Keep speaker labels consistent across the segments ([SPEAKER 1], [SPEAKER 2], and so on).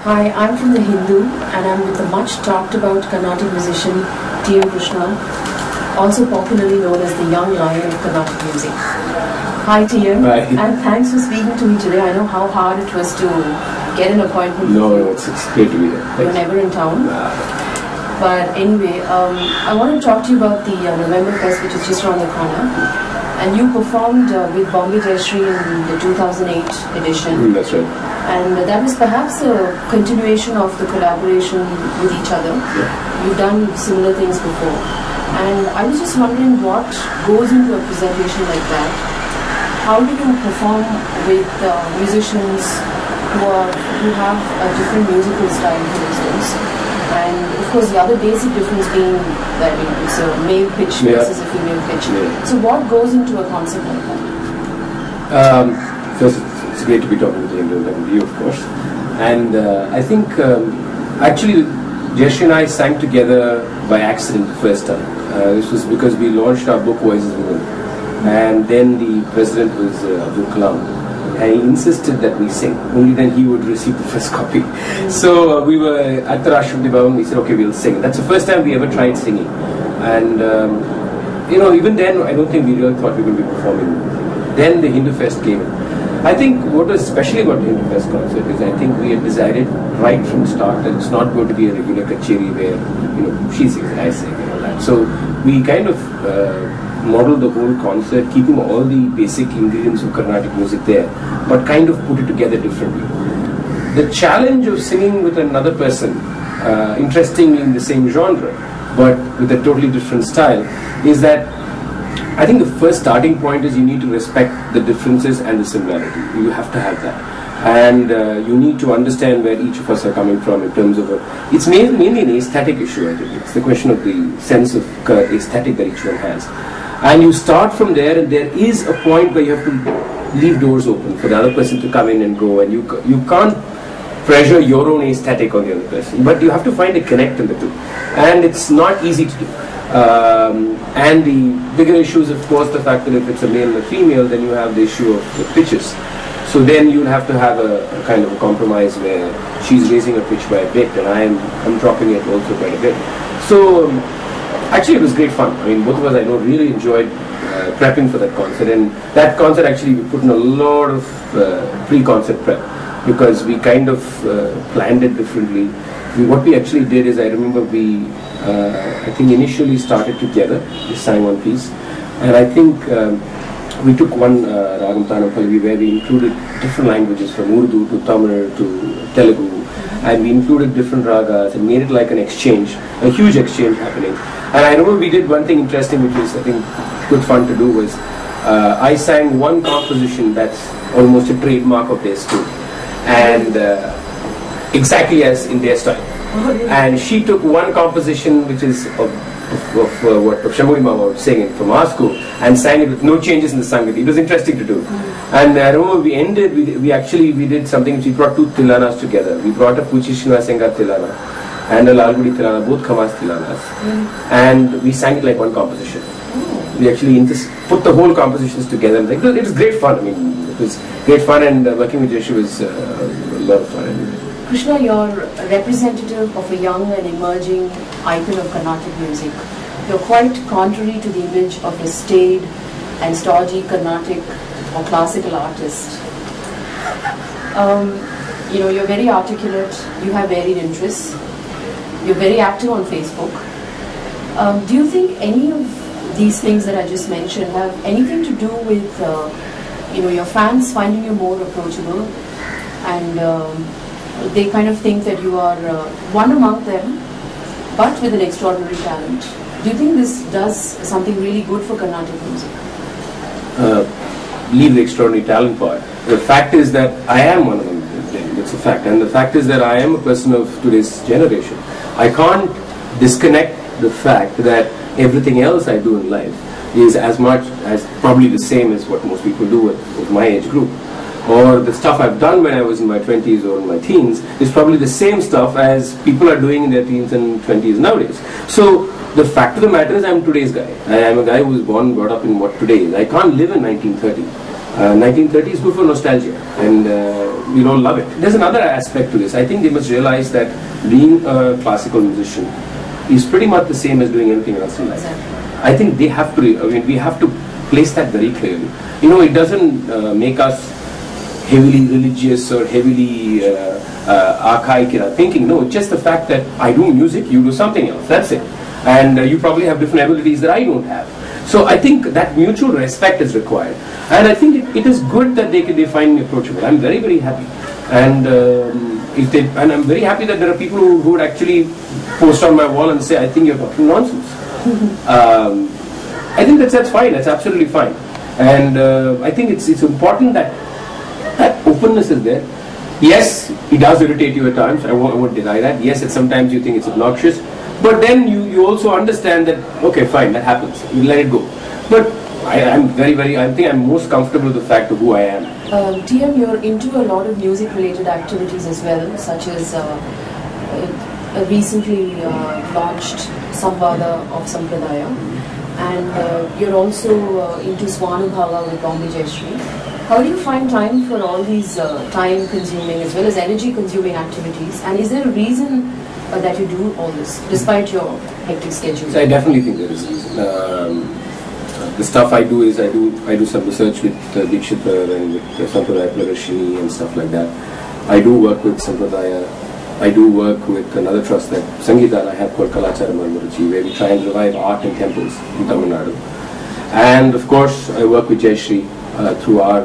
[SPEAKER 1] Hi, I'm from the Hindu and I'm with the much talked about Carnatic musician M Krishna, also popularly known as the young lion of Carnatic music. Hi TM,
[SPEAKER 2] Hi.
[SPEAKER 1] And thanks for speaking to me today. I know how hard it was to get an appointment.
[SPEAKER 2] No, it's great to be here.
[SPEAKER 1] You're never in town. But anyway, I want to talk to you about the November Fest, which is just around the corner. And you performed with Bombay Jayashree in the 2008 edition.
[SPEAKER 2] That's right.
[SPEAKER 1] And that was perhaps a continuation of the collaboration with each other.
[SPEAKER 2] Yeah.
[SPEAKER 1] You've done similar things before. And I was just wondering what goes into a presentation like that. How do you perform with musicians who have a different musical style, for instance? And of course, the other basic difference being that it's a male pitch versus a female pitch. Yeah. So what goes into a concert like that?
[SPEAKER 2] First, it's great to be talking to you, of course. And I think actually Jayashree and I sang together by accident the first time. This was because we launched our book Voices Within. And then the president was Abdul Kalam. And he insisted that we sing. Only then he would receive the first copy. So we were at the Rashtrapati Bhavan. We said, okay, we'll sing. That's the first time we ever tried singing. And even then, I don't think we really thought we would be performing. Then the Hindu Fest came in. I think what was special about the Hindu Fest concert is I think we had decided right from the start that it's not going to be a regular kacheri where she sings and I sing and all that. So we kind of modeled the whole concert, keeping all the basic ingredients of Carnatic music there, but kind of put it together differently. The challenge of singing with another person, interestingly in the same genre, but with a totally different style, is that I think the first starting point is you need to respect the differences and the similarity. You have to have that. And you need to understand where each of us are coming from in terms of it's mainly an aesthetic issue, I think. It's the question of the sense of aesthetic that each one has. And you start from there, and there is a point where you have to leave doors open for the other person to come in and go, and you can't pressure your own aesthetic on the other person, but you have to find a connect in the two. And it's not easy to do. And the bigger issue is, of course, the fact that if it's a male and a female, then you have the issue of the pitches. So then you'll have to have a kind of a compromise where she's raising her pitch by a bit and I'm dropping it also quite a bit. So actually it was great fun. I mean, both of us I know really enjoyed prepping for that concert, and that concert actually we put in a lot of pre-concert prep because we kind of planned it differently. What we actually did is I remember we I think initially started together, we sang one piece, and I think we took one Ragam Tanam Pallavi where we included different languages from Urdu to Tamil to Telugu, and we included different ragas and made it like an exchange, a huge exchange happening. And I remember we did one thing interesting which was I think good fun to do was I sang one composition that's almost a trademark of theirs too, and exactly as in their style. And she took one composition which is of what Shamui Mama was singing from our school and sang it with no changes in the Sangeet. It was interesting to do. And I remember we ended, we did something which we brought two tilanas together. We brought a Puchi Srinasengar tilana and a Lalgudi tilana, both Khamas tilanas. And we sang it like one composition. We actually put the whole compositions together. It was great fun. I mean, it was great fun, and working with Jayashree was a lot of fun.
[SPEAKER 1] Krishna, you're a representative of a young and emerging icon of Carnatic music. You're quite contrary to the image of a staid and stodgy Carnatic or classical artist. You're very articulate, you have varied interests, you're very active on Facebook. Do you think any of these things that I just mentioned have anything to do with your fans finding you more approachable, and they kind of think that you are one among them, but with an extraordinary talent? Do you think this does something really good for Carnatic music?
[SPEAKER 2] Leave the extraordinary talent part. The fact is that I am one of them. That's a fact. And the fact is that I am a person of today's generation. I can't disconnect the fact that everything else I do in life is as much as probably the same as what most people do with my age group. Or the stuff I've done when I was in my 20s or in my teens is probably the same stuff as people are doing in their teens and 20s nowadays. So the fact of the matter is I'm today's guy. I am a guy who was born and brought up in what today is. I can't live in 1930. 1930 is good for nostalgia, and we all love it. There's another aspect to this. I think they must realize that being a classical musician is pretty much the same as doing anything else in life.
[SPEAKER 1] Exactly.
[SPEAKER 2] I think they have to, we have to place that very clearly. You know, it doesn't make us heavily religious or heavily archaic in our thinking. No, it's just the fact that I do music, you do something else. That's it. And you probably have different abilities that I don't have. So I think that mutual respect is required. And I think it is good that they find me approachable. I'm very, very happy. And and I'm very happy that there are people who would actually post on my wall and say, I think you're talking nonsense. I think that's fine. That's absolutely fine. And I think it's important that that openness is there. Yes, it does irritate you at times. I won't deny that. Yes, sometimes you think it's obnoxious. But then you also understand that, okay, fine, that happens. You let it go. But I'm I think I'm most comfortable with the fact of who I am.
[SPEAKER 1] TM, you're into a lot of music-related activities as well, such as recently launched Samvada of Sampradaya, and you're also into Swanubhava with Bombay Jayashree. How do you find time for all these time-consuming as well as energy-consuming activities? And is there a reason that you do all this, despite your hectic schedule?
[SPEAKER 2] So I definitely think there is a reason. The stuff I do is I do some research with Dikshita and with Sampradaya Plarashini and stuff like that. I do work with Sampradaya. I do work with another trust that Sangeeta I have called Kalachara Marmarachi, where we try and revive art in temples in Tamil Nadu. And of course, I work with Jayashree through our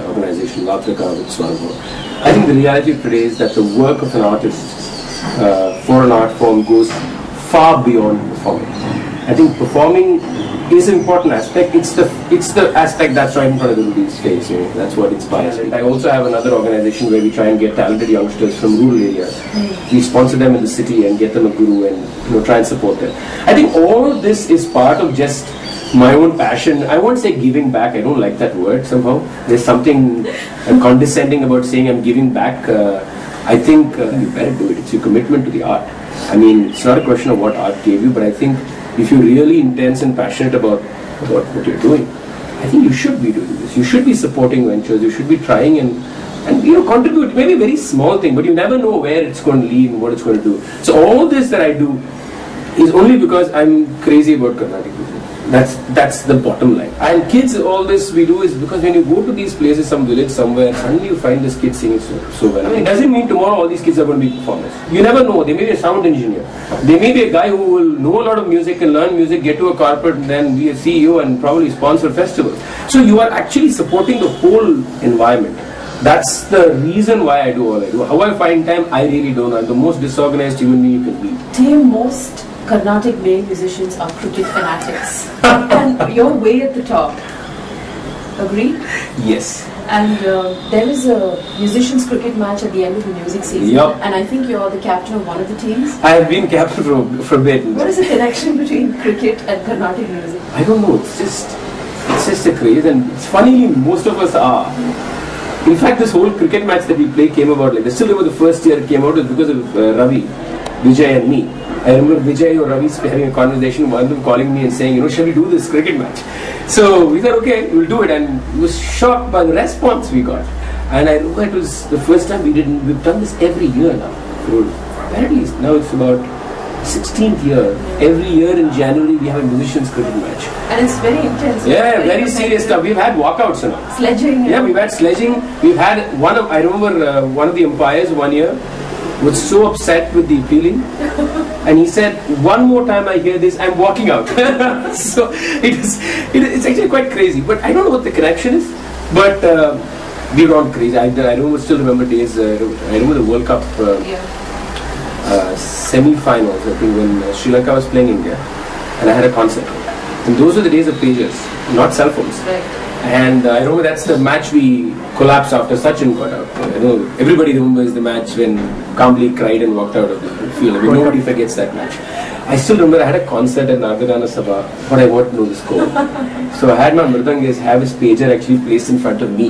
[SPEAKER 2] organization Latrika with Swanubhava. I think the reality of today is that the work of an artist for an art form goes far beyond performing. I think performing is an important aspect. It's the aspect that's right in front of everybody's face. You know, that's what inspires me. I also have another organization where we try and get talented youngsters from rural areas. We sponsor them in the city and get them a guru and try and support them. I think all of this is part of just my own passion. I won't say giving back. I don't like that word somehow. There's something condescending about saying I'm giving back. I think you better do it. It's your commitment to the art. I mean, it's not a question of what art gave you, but I think if you're really intense and passionate about what you're doing, I think you should be doing this. You should be supporting ventures. You should be trying and contribute. Maybe a very small thing, but you never know where it's going to lead and what it's going to do. So all this that I do is only because I'm crazy about Carnatic music. That's the bottom line. And kids, all this we do is because when you go to these places, some village somewhere, suddenly you find this kid singing so well. I mean, it doesn't mean tomorrow all these kids are going to be performers. You never know. They may be a sound engineer. They may be a guy who will know a lot of music and learn music, get to a corporate, and then be a CEO and probably sponsor festivals. So you are actually supporting the whole environment. That's the reason why I do all I do. How I find time, I really don't know. I'm the most disorganized human being you can be.
[SPEAKER 1] TM, most Carnatic male musicians are cricket fanatics, and you're way at the top. Agree?
[SPEAKER 2] Yes.
[SPEAKER 1] And there is a musicians cricket match at the end of the music season,
[SPEAKER 2] yep.
[SPEAKER 1] And I think you're the captain of one of the teams.
[SPEAKER 2] I have been captain for a bit.
[SPEAKER 1] What is the connection between cricket and Carnatic music?
[SPEAKER 2] I don't know. It's just a craze, and it's funny. Most of us are. In fact, this whole cricket match that we play came about like. I still remember the first year it came out was because of Ravi, Vijay, and me. I remember Vijay or Ravi having a conversation, one of them calling me and saying, shall we do this cricket match? So we said, okay, we'll do it, and I was shocked by the response we got. And I remember it was the first time we've done this every year now. So apparently now it's about 16th year. Every year in January we have a musicians cricket match.
[SPEAKER 1] And it's very intense.
[SPEAKER 2] Yeah, very serious stuff. We've had walkouts and all.
[SPEAKER 1] Sledging.
[SPEAKER 2] Yeah, we've had sledging. We've had I remember one of the umpires one year was so upset with the appealing. And he said, one more time I hear this, I'm walking out. So it's actually quite crazy. But I don't know what the connection is. But we've gone crazy. I still remember days. I remember the World Cup semi-finals. I think when Sri Lanka was playing India, and I had a concert. And those were the days of pagers, not cell phones.
[SPEAKER 1] Right.
[SPEAKER 2] And I remember that's the match we collapsed after Sachin got out. I know everybody remembers the match when Kambli cried and walked out of the field. I mean, nobody forgets that match. I still remember I had a concert at Nagarjuna Sabha, but I wanted to know the score. So I had my Mridangis have his pager actually placed in front of me.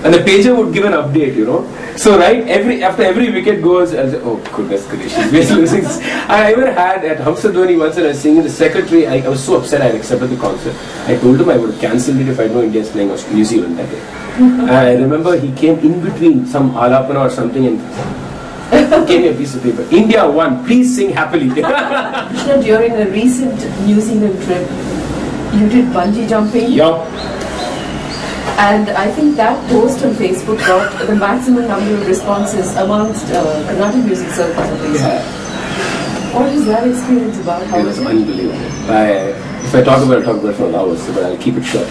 [SPEAKER 2] And the pager would give an update, you know. So after every wicket goes, I'll say, oh goodness gracious, we're losing. I even had at Hamsadhwani once when I was singing, the secretary, I was so upset I had accepted the concert. I told him I would have cancelled it if I know India's playing New Zealand that day. I remember he came in between some alapana or something and gave me a piece of paper. India won, please sing happily.
[SPEAKER 1] Krishna, during a recent New Zealand trip, you did bungee jumping.
[SPEAKER 2] Yup.
[SPEAKER 1] And I think that post on Facebook got the maximum number of responses amongst Carnatic music circles on Facebook.
[SPEAKER 2] Yeah.
[SPEAKER 1] What is that experience about? How
[SPEAKER 2] It was unbelievable. If I talk about it, I'll talk about it for hours, but I'll keep it short.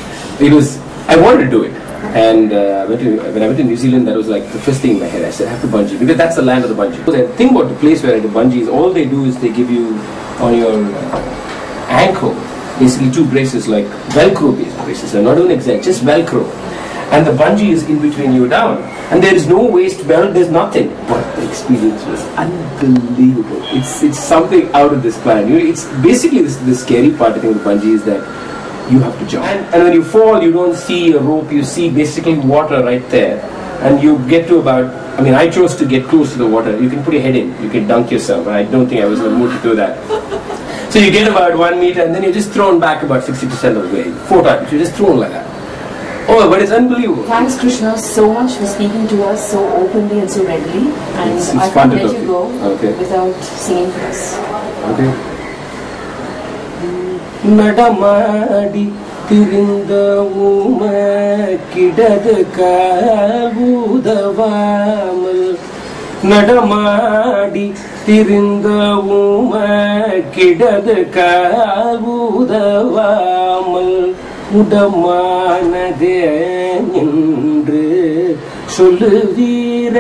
[SPEAKER 2] I wanted to do it. And when I went to New Zealand, that was like the first thing in my head. I said, I have to bungee, because that's the land of the bungee. The thing about the place where I did bungee is all they do is they give you on your ankle, basically 2 braces, like Velcro based braces. They're not even exact, just Velcro. And the bungee is in between you down. And there is no waist belt, there's nothing. But the experience was unbelievable. It's something out of this planet. It's basically the scary part, I think, of the bungee is that you have to jump. And when you fall, you don't see a rope, you see basically water right there. And you get to I chose to get close to the water. You can put your head in, you can dunk yourself. I don't think I was in the mood to do that. So you get about 1 meter and then you're just thrown back about 60% of the way. 4 times, you're just thrown like that. Oh, but it's unbelievable.
[SPEAKER 1] Thanks, Krishna, so much for speaking to us so openly and so readily. And
[SPEAKER 2] It's
[SPEAKER 1] I
[SPEAKER 2] fun
[SPEAKER 1] can't
[SPEAKER 2] to
[SPEAKER 1] let
[SPEAKER 2] talk
[SPEAKER 1] you
[SPEAKER 2] to
[SPEAKER 1] go
[SPEAKER 2] Okay.
[SPEAKER 1] without singing for us.
[SPEAKER 2] Okay. நடமாடி திரிந்த கிடது காவுதவாமல் நடமாடி திரிந்த கிடது காவுதவாமல் உடமானதே என்று சொல்லுவீரையா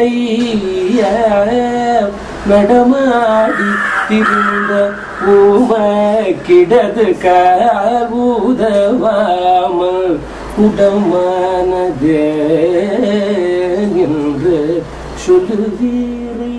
[SPEAKER 2] நடமாடி திரிந்த கிடது காவுதவாமல் உடமானதே என்று சொல்லுவீரை